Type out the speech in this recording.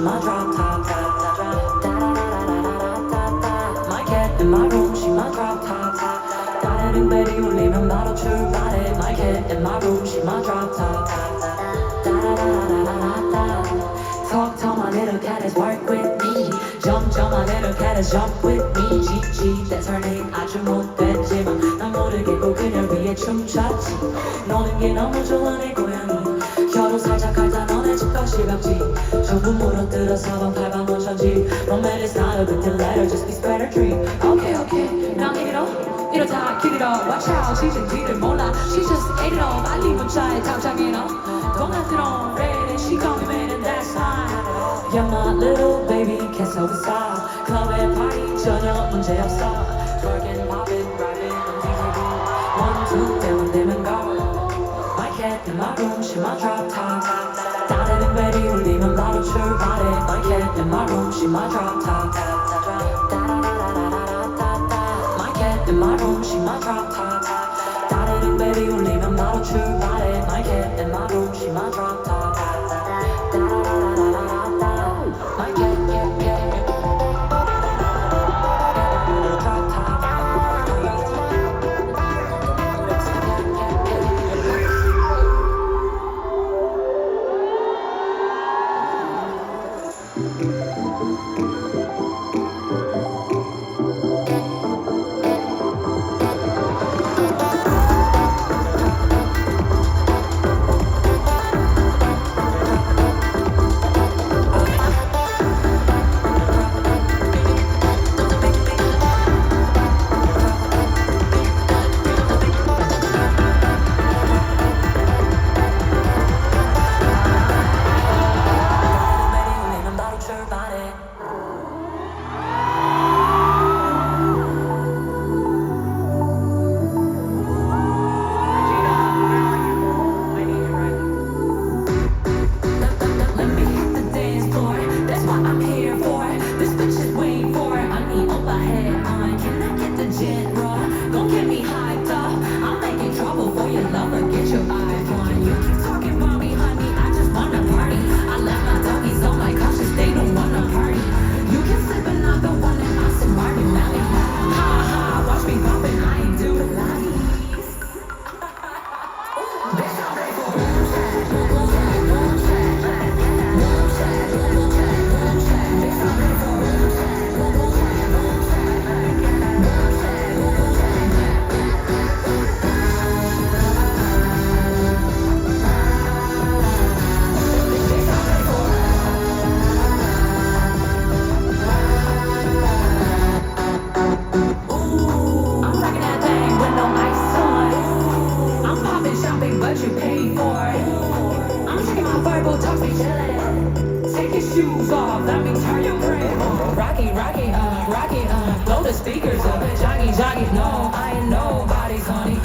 my drop top. My cat in my room, she my drop top. 다른 베리 울리면 바로 출발해. My cat in my room, she my drop top. Talk to my little cat, is work with me. Jump, my little cat, is jump with me. GG, that's her name. 아주 못됐지만 난 모르겠고 그녀 위에 춤췄지. 노는 게 너무 좋아 내 고양이. 혀로 살짝 핥아 너네 집과 시각지. 전부 물어뜯어서 방팔방 원천지. Romance is not a big letter, just be spread a dream. Okay, now hit it up. 이러다 kick it up. Watch out, 시즌 뒤를 몰라. She just ate it up. 빨리 문자에 답장해 너. Don't have it on red and she call me man and that's fine. You're my little baby, can't stop the style. 클럽에 party 전혀 문제 없어. Twerking, popping, rapping, DJ One, two, 되면 go. My cat in my room, she my drop top. 다른 베리 울리면 바로 출발해. My cat in my room, she my drop top. My cat in my room, she my drop top. 다른 베리 울리면 바로 출발해. My cat in my room, she my drop top. My cat, drop top. Shoes off, let me turn your brain on. Rocky, blow the speakers up. Jogging, no, I ain't nobody's honey.